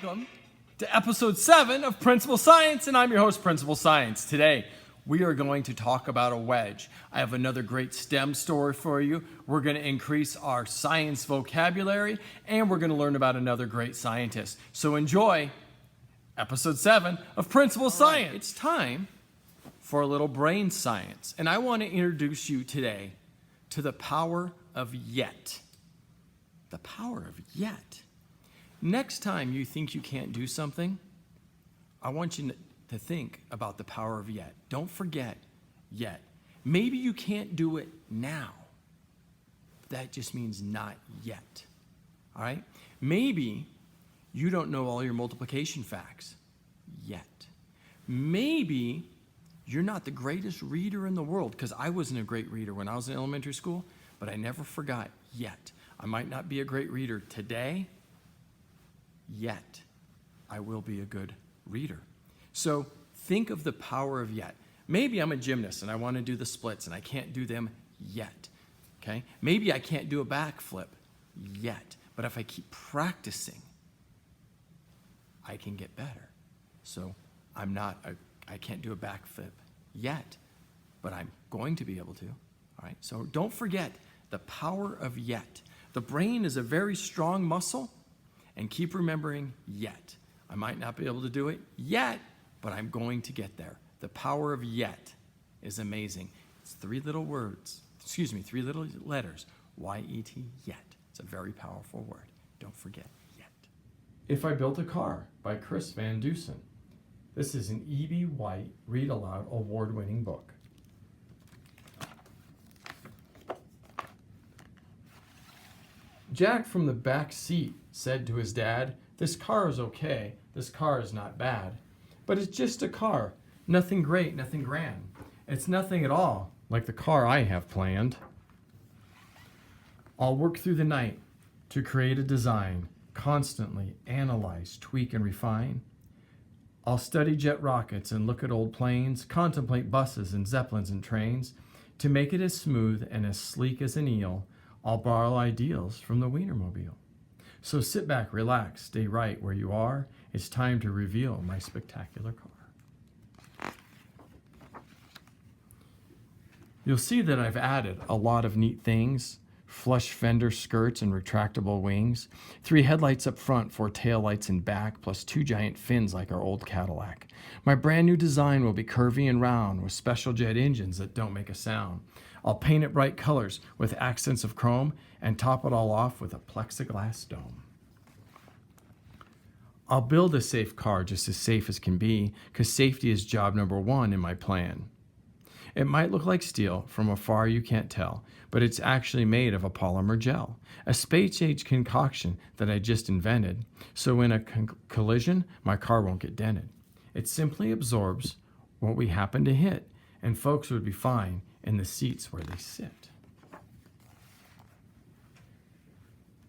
Welcome to episode 7 of Principal Science, and I'm your host, Principal Science. Today, we are going to talk about a wedge. I have another great STEM story for you. We're going to increase our science vocabulary, and we're going to learn about another great scientist. So enjoy episode 7 of Principal Science. It's time for a little brain science, and I want to introduce you today to the power of yet. The power of yet. Next time you think you can't do something, I want you to think about the power of yet. Don't forget yet. Maybe you can't do it now. That just means not yet. All right? Maybe you don't know all your multiplication facts yet. Maybe you're not the greatest reader in the world, because I wasn't a great reader when I was in elementary school, but I never forgot yet. I might not be a great reader today, yet I will be a good reader. So think of the power of yet. Maybe I'm a gymnast and I want to do the splits and I can't do them yet. Okay? Maybe I can't do a backflip yet. But if I keep practicing, I can get better. So I can't do a backflip yet, but I'm going to be able to. All right? So don't forget the power of yet. The brain is a very strong muscle, and keep remembering yet. I might not be able to do it yet, but I'm going to get there. The power of yet is amazing. It's three little letters, Y-E-T, yet. It's a very powerful word. Don't forget yet. If I Built a Car by Chris Van Dusen. This is an E.B. White Read Aloud award-winning book. Jack from the back seat said to his dad, "This car is okay, this car is not bad. But it's just a car, nothing great, nothing grand. It's nothing at all like the car I have planned. I'll work through the night to create a design, constantly analyze, tweak, and refine. I'll study jet rockets and look at old planes, contemplate buses and zeppelins and trains. To make it as smooth and as sleek as an eel, I'll borrow ideals from the Wienermobile. So sit back, relax, stay right where you are. It's time to reveal my spectacular car." You'll see that I've added a lot of neat things. Flush fender skirts and retractable wings. 3 headlights up front, 4 taillights in back, plus 2 giant fins like our old Cadillac. My brand new design will be curvy and round with special jet engines that don't make a sound. I'll paint it bright colors with accents of chrome and top it all off with a plexiglass dome. I'll build a safe car just as safe as can be, because safety is job number 1 in my plan. It might look like steel, from afar you can't tell, but it's actually made of a polymer gel, a space-age concoction that I just invented, so in a collision, my car won't get dented. It simply absorbs what we happen to hit, and folks would be fine in the seats where they sit.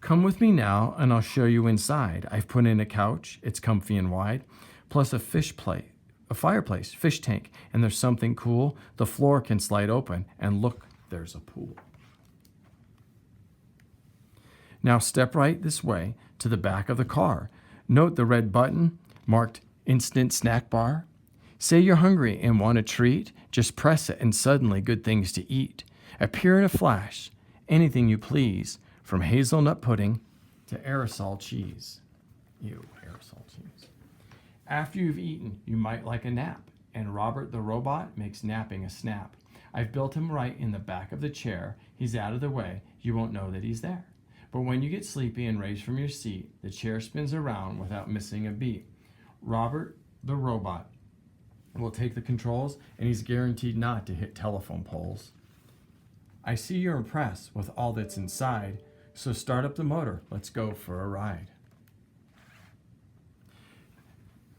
Come with me now and I'll show you inside. I've put in a couch, it's comfy and wide, plus a fireplace, fish tank, and there's something cool. The floor can slide open and look, there's a pool. Now step right this way to the back of the car. Note the red button marked Instant Snack Bar. Say you're hungry and want a treat, just press it and suddenly good things to eat appear in a flash, anything you please, from hazelnut pudding to aerosol cheese. Ew, aerosol cheese. After you've eaten, you might like a nap, and Robert the robot makes napping a snap. I've built him right in the back of the chair. He's out of the way, you won't know that he's there. But when you get sleepy and raise from your seat, the chair spins around without missing a beat. Robert the robot will take the controls, and he's guaranteed not to hit telephone poles. I see you're impressed with all that's inside, so start up the motor. Let's go for a ride.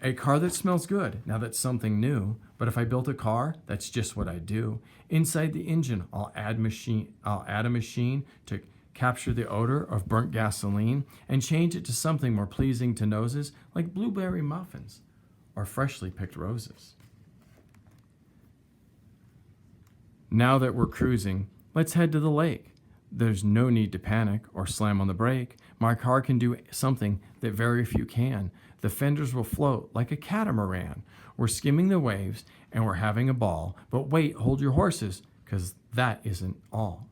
A car that smells good. Now that's something new, but if I built a car, that's just what I do. Inside the engine, I'll add a machine to capture the odor of burnt gasoline and change it to something more pleasing to noses, like blueberry muffins or freshly picked roses. Now that we're cruising, let's head to the lake. There's no need to panic or slam on the brake. My car can do something that very few can. The fenders will float like a catamaran. We're skimming the waves and we're having a ball. But wait, hold your horses, because that isn't all.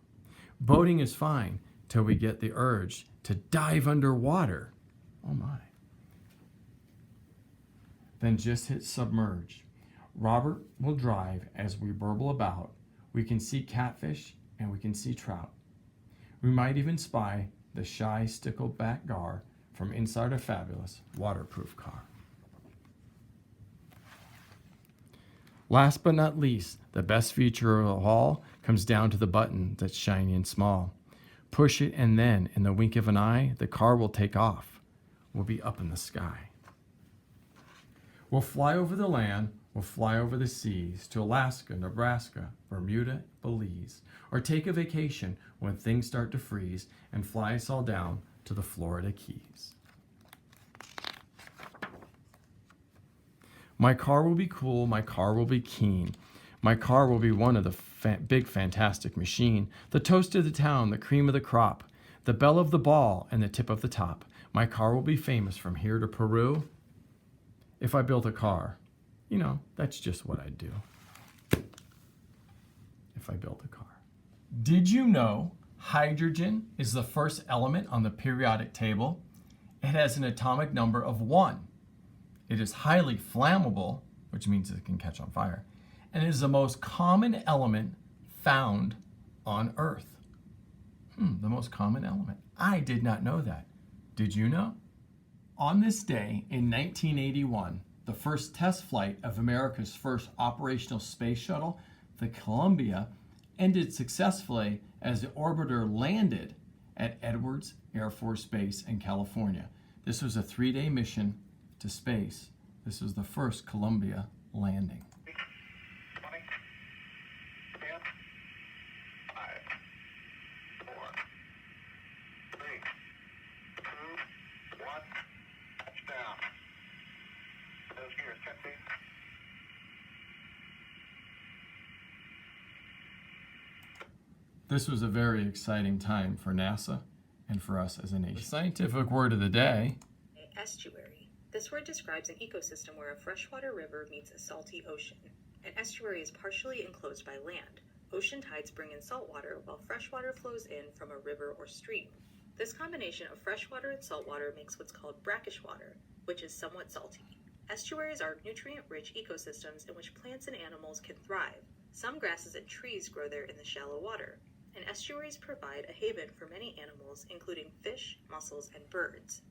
Boating is fine till we get the urge to dive underwater. Oh my. Then just hit submerge. Robert will drive as we burble about. We can see catfish and we can see trout. We might even spy the shy stickleback gar from inside a fabulous waterproof car. Last but not least, the best feature of all comes down to the button that's shiny and small. Push it and then, in the wink of an eye, the car will take off. We'll be up in the sky. We'll fly over the land, we'll fly over the seas to Alaska, Nebraska, Bermuda, Belize, or take a vacation when things start to freeze and fly us all down to the Florida Keys. My car will be cool, my car will be keen. My car will be one of the big fantastic machine, the toast of the town, the cream of the crop, the belle of the ball, and the tip of the top. My car will be famous from here to Peru. If I built a car, that's just what I'd do. If I built a car. Did you know hydrogen is the first element on the periodic table? It has an atomic number of 1. It is highly flammable, which means it can catch on fire, and it is the most common element found on Earth. The most common element. I did not know that. Did you know? On this day in 1981, the first test flight of America's first operational space shuttle, the Columbia, ended successfully as the orbiter landed at Edwards Air Force Base in California. This was a 3-day mission to space. This was the first Columbia landing. 20, 10, 5, 4, 3, 2, 1, touchdown. Those gears, check please. This was a very exciting time for NASA and for us as a nation. The scientific word of the day. Estuary. This word describes an ecosystem where a freshwater river meets a salty ocean. An estuary is partially enclosed by land. Ocean tides bring in salt water, while freshwater flows in from a river or stream. This combination of freshwater and saltwater makes what's called brackish water, which is somewhat salty. Estuaries are nutrient-rich ecosystems in which plants and animals can thrive. Some grasses and trees grow there in the shallow water. And estuaries provide a haven for many animals, including fish, mussels, and birds.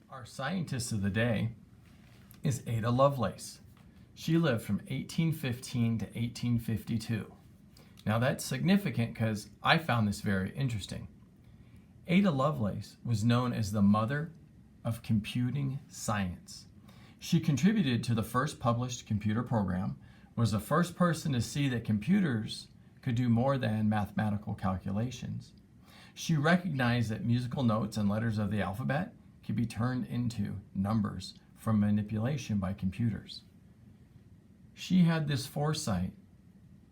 Our scientist of the day is Ada Lovelace. She lived from 1815 to 1852. Now that's significant because I found this very interesting. Ada Lovelace was known as the mother of computing science. She contributed to the first published computer program, was the first person to see that computers could do more than mathematical calculations. She recognized that musical notes and letters of the alphabet could be turned into numbers from manipulation by computers. She had this foresight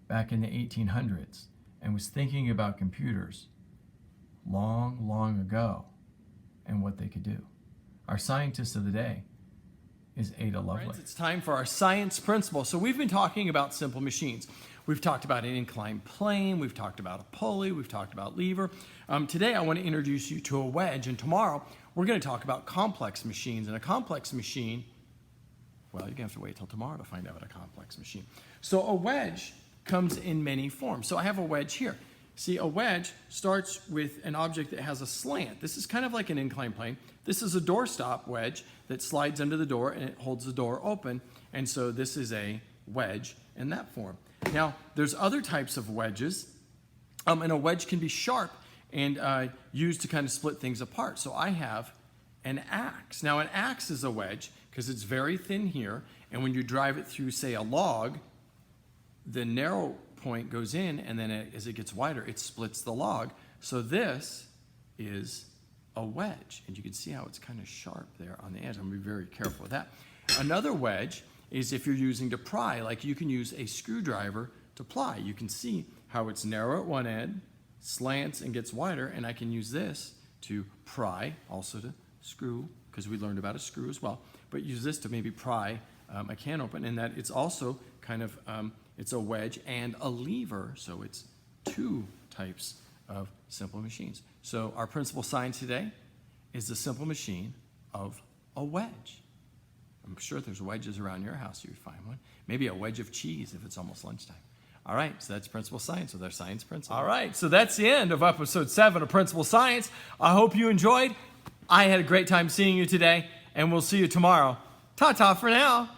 back in the 1800s and was thinking about computers long, long ago and what they could do. Our scientist of the day is Ada Lovelace. Friends, it's time for our science principle. So we've been talking about simple machines. We've talked about an inclined plane, we've talked about a pulley, we've talked about lever. Today I want to introduce you to a wedge, and tomorrow we're going to talk about complex machines. And a complex machine, well, you're going to have to wait till tomorrow to find out what a complex machine. So a wedge comes in many forms. So I have a wedge here. See, a wedge starts with an object that has a slant. This is kind of like an inclined plane. This is a doorstop wedge that slides under the door and it holds the door open. And so this is a wedge in that form. Now, there's other types of wedges, and a wedge can be sharp and used to kind of split things apart. So I have an axe. Now, an axe is a wedge because it's very thin here, and when you drive it through, say, a log, the narrow point goes in, and then as it gets wider, it splits the log. So this is a wedge, and you can see how it's kind of sharp there on the edge. I'm going to be very careful with that. Another wedge is if you're using to pry, like you can use a screwdriver to pry. You can see how it's narrow at one end, slants and gets wider, and I can use this to pry, also to screw, because we learned about a screw as well, but use this to maybe pry a can open, and that it's also kind of, it's a wedge and a lever, so it's two types of simple machines. So our principal science today is the simple machine of a wedge. I'm sure there's wedges around your house, you would find one. Maybe a wedge of cheese if it's almost lunchtime. All right, so that's Principal Science with our science principal. All right, so that's the end of episode 7 of Principal Science. I hope you enjoyed. I had a great time seeing you today, and we'll see you tomorrow. Ta-ta for now.